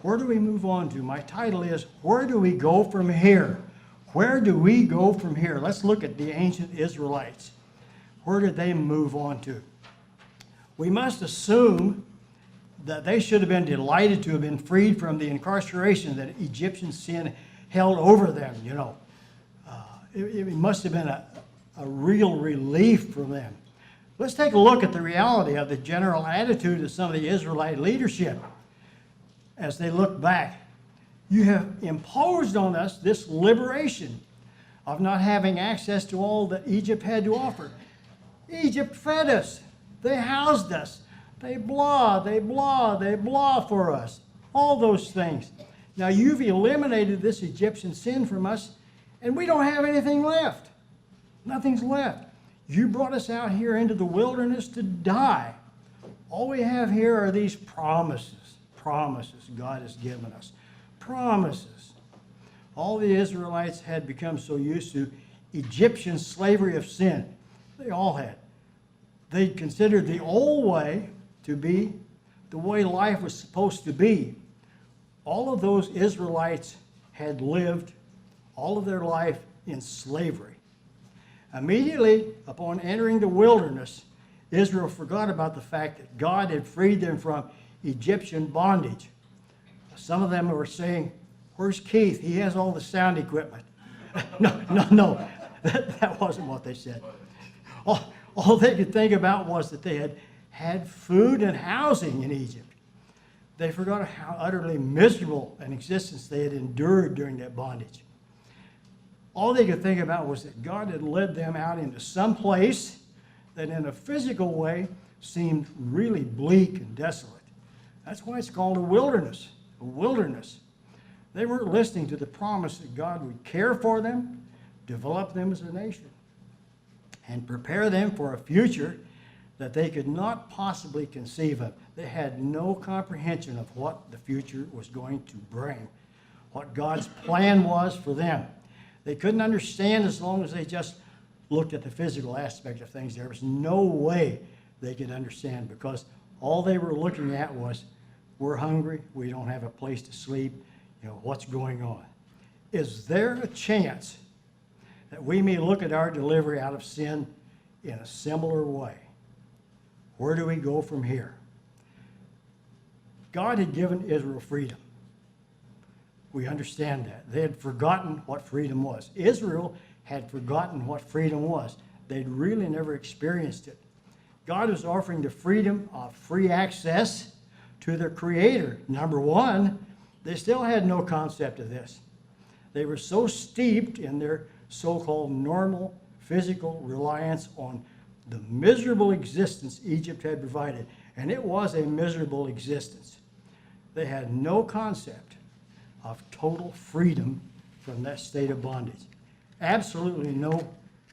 Where do we move on to? My title is, Where do we go from here? Where do we go from here? Let's look at the ancient Israelites. Where did they move on to? We must assume that they should have been delighted to have been freed from the incarceration that Egyptian sin held over them, you know. It must have been a real relief for them. Let's take a look at the reality of the general attitude of some of the Israelite leadership as they look back. You have imposed on us this liberation of not having access to all that Egypt had to offer. Egypt fed us. They housed us. They blah for us. All those things. Now you've eliminated this Egyptian sin from us, and we don't have anything left. Nothing's left. You brought us out here into the wilderness to die. All we have here are these promises. Promises God has given us. Promises. All the Israelites had become so used to Egyptian slavery of sin. They all had. They considered the old way to be the way life was supposed to be. All of those Israelites had lived all of their life in slavery. Immediately upon entering the wilderness, Israel forgot about the fact that God had freed them from Egyptian bondage. Some of them were saying, "Where's Keith? He has all the sound equipment." No, that wasn't what they said. All they could think about was that they had food and housing in Egypt. They forgot how utterly miserable an existence they had endured during that bondage. All they could think about was that God had led them out into some place that in a physical way seemed really bleak and desolate. That's why it's called a wilderness. A wilderness. They weren't listening to the promise that God would care for them, develop them as a nation, and prepare them for a future that they could not possibly conceive of. They had no comprehension of what the future was going to bring, what God's plan was for them. They couldn't understand as long as they just looked at the physical aspect of things. There was no way they could understand because all they were looking at was, we're hungry, we don't have a place to sleep, you know, what's going on? Is there a chance that we may look at our delivery out of sin in a similar way? Where do we go from here? God had given Israel freedom. We understand that. They had forgotten what freedom was. Israel had forgotten what freedom was. They'd really never experienced it. God was offering the freedom of free access to their Creator. Number one, they still had no concept of this. They were so steeped in their so-called normal physical reliance on the miserable existence Egypt had provided. And it was a miserable existence. They had no concept of total freedom from that state of bondage. Absolutely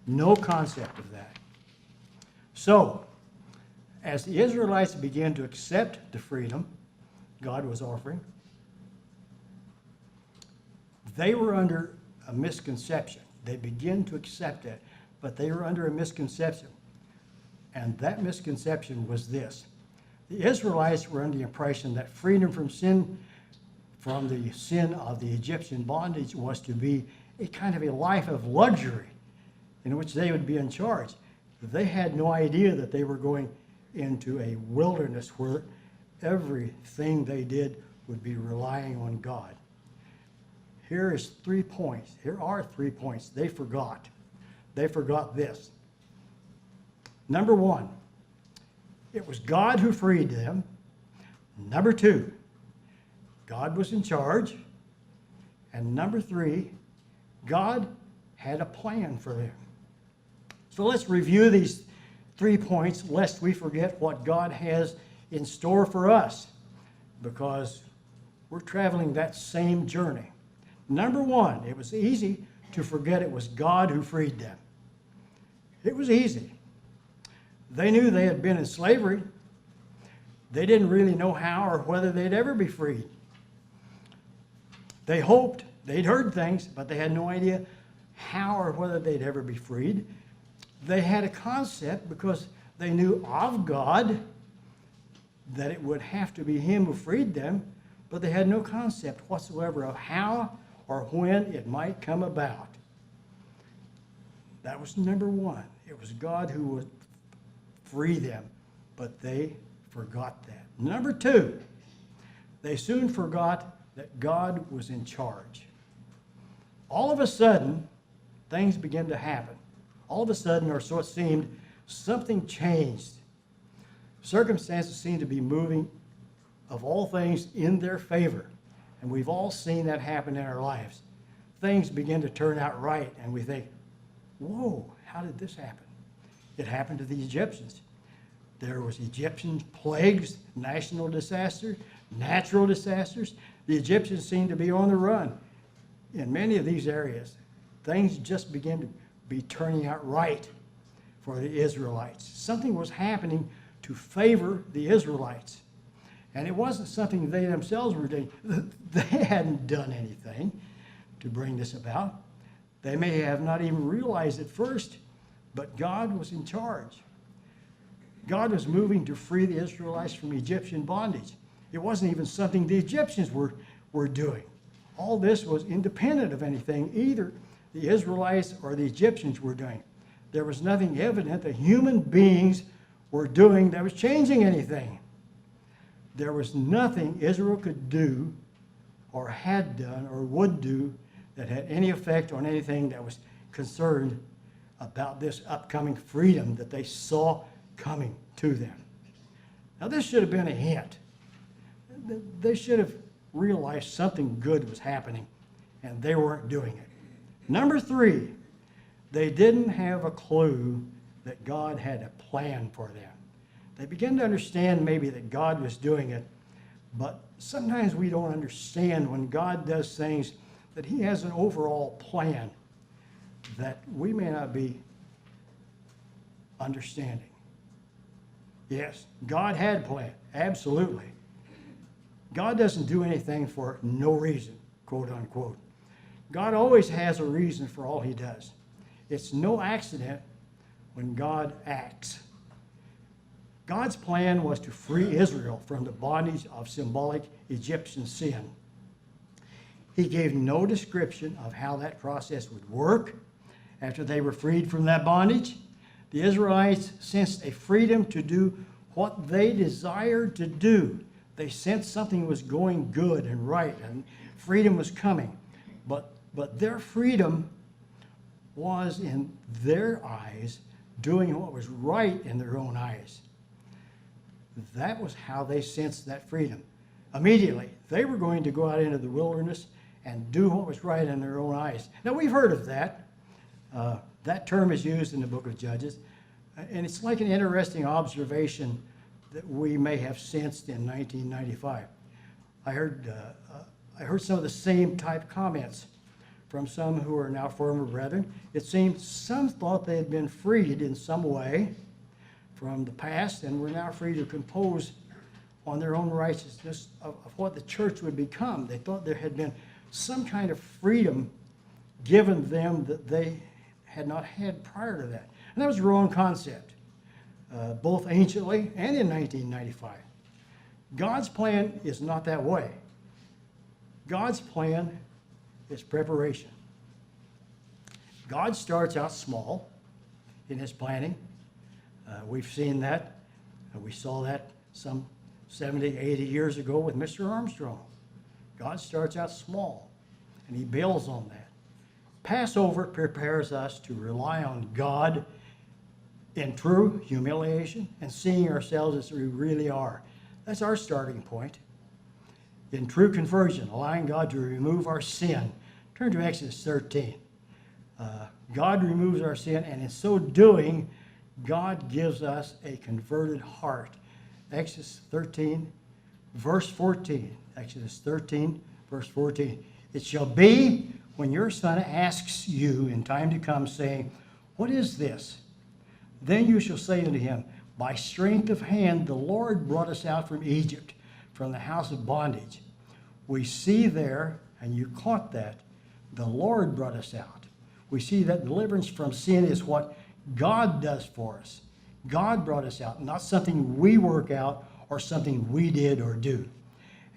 no concept of that. So, as the Israelites began to accept the freedom God was offering, they were under a misconception. They began to accept it, but they were under a misconception. And that misconception was this. The Israelites were under the impression that freedom from sin of the Egyptian bondage was to be a kind of a life of luxury in which they would be in charge. They had no idea that they were going into a wilderness where everything they did would be relying on God. Here are 3 points. They forgot. They forgot this. Number one, it was God who freed them. Number two, God was in charge. And number three, God had a plan for them. So let's review these 3 points lest we forget what God has in store for us, because we're traveling that same journey. Number one, it was easy to forget it was God who freed them. It was easy. They knew they had been in slavery. They didn't really know how or whether they'd ever be freed. They hoped, they'd heard things, but they had no idea how or whether they'd ever be freed. They had a concept because they knew of God that it would have to be Him who freed them, but they had no concept whatsoever of how or when it might come about. That was number one. It was God who would free them, but they forgot that. Number two, they soon forgot that God was in charge. All of a sudden, things began to happen. All of a sudden, or so it seemed, something changed. Circumstances seemed to be moving, of all things, in their favor. And we've all seen that happen in our lives. Things begin to turn out right, and we think, whoa, how did this happen? It happened to the Egyptians. There was Egyptian plagues, national disasters, natural disasters. The Egyptians seemed to be on the run. In many of these areas, things just began to be turning out right for the Israelites. Something was happening to favor the Israelites. And it wasn't something they themselves were doing. They hadn't done anything to bring this about. They may have not even realized at first, but God was in charge. God was moving to free the Israelites from Egyptian bondage. It wasn't even something the Egyptians were doing. All this was independent of anything either the Israelites or the Egyptians were doing. There was nothing evident that human beings were doing that was changing anything. There was nothing Israel could do or had done or would do that had any effect on anything that was concerned about this upcoming freedom that they saw coming to them. Now, this should have been a hint. They should have realized something good was happening, and they weren't doing it. Number three, they didn't have a clue that God had a plan for them. They began to understand maybe that God was doing it, but sometimes we don't understand when God does things that he has an overall plan that we may not be understanding. Yes, God had a plan, absolutely. God doesn't do anything for no reason, quote unquote. God always has a reason for all he does. It's no accident when God acts. God's plan was to free Israel from the bondage of symbolic Egyptian sin. He gave no description of how that process would work after they were freed from that bondage. The Israelites sensed a freedom to do what they desired to do. They sensed something was going good and right, and freedom was coming. But their freedom was, in their eyes, doing what was right in their own eyes. That was how they sensed that freedom. Immediately, they were going to go out into the wilderness and do what was right in their own eyes. Now, we've heard of that. That term is used in the book of Judges, and it's like an interesting observation that we may have sensed in 1995. I heard some of the same type comments from some who are now former brethren. It seemed some thought they had been freed in some way from the past and were now free to compose on their own righteousness of what the church would become. They thought there had been some kind of freedom given them that they had not had prior to that. And that was a wrong concept, both anciently and in 1995. God's plan is not that way. God's plan is preparation. God starts out small in his planning. We've seen that. We saw that some 70, 80 years ago with Mr. Armstrong. God starts out small, and he builds on that. Passover prepares us to rely on God in true humiliation and seeing ourselves as we really are. That's our starting point. In true conversion, allowing God to remove our sin. Turn to Exodus 13. God removes our sin, and in so doing, God gives us a converted heart. Exodus 13, verse 14. Exodus 13, verse 14. It shall be when your son asks you in time to come, saying, what is this? Then you shall say unto him, by strength of hand the Lord brought us out from Egypt, from the house of bondage. We see there, and you caught that, the Lord brought us out. We see that deliverance from sin is what God does for us. God brought us out, not something we work out or something we did or do.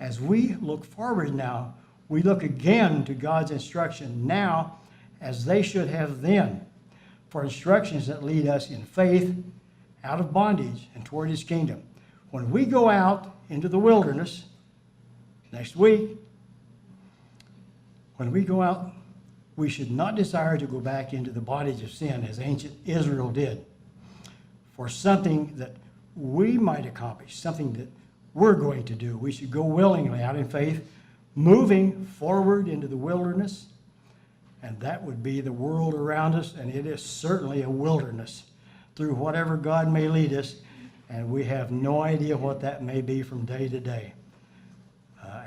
As we look forward now, we look again to God's instruction now as they should have then, for instructions that lead us in faith out of bondage and toward his kingdom. When we go out into the wilderness next week, when we go out, we should not desire to go back into the bondage of sin as ancient Israel did, for something that we might accomplish, something that we're going to do. We should go willingly out in faith, moving forward into the wilderness, and that would be the world around us, and it is certainly a wilderness through whatever God may lead us, and we have no idea what that may be from day to day.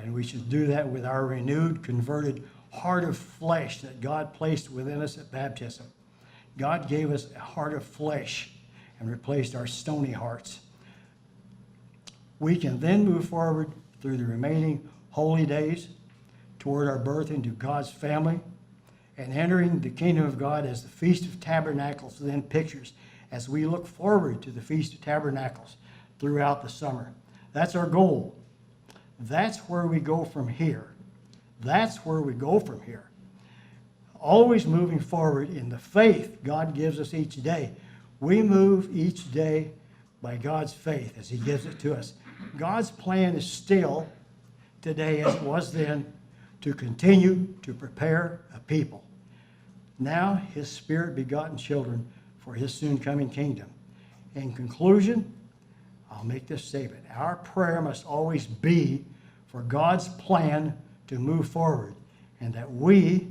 And we should do that with our renewed, converted heart of flesh that God placed within us at baptism. God gave us a heart of flesh and replaced our stony hearts. We can then move forward through the remaining holy days toward our birth into God's family and entering the kingdom of God as the Feast of Tabernacles then pictures as we look forward to the Feast of Tabernacles throughout the summer. That's our goal. That's where we go from here. That's where we go from here. Always moving forward in the faith God gives us each day. We move each day by God's faith as he gives it to us. God's plan is still, today as it was then, to continue to prepare a people. Now his Spirit-begotten children for his soon-coming kingdom. In conclusion, I'll make this statement. Our prayer must always be for God's plan to move forward, and that we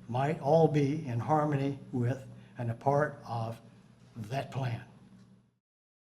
might all be in harmony with and a part of that plan.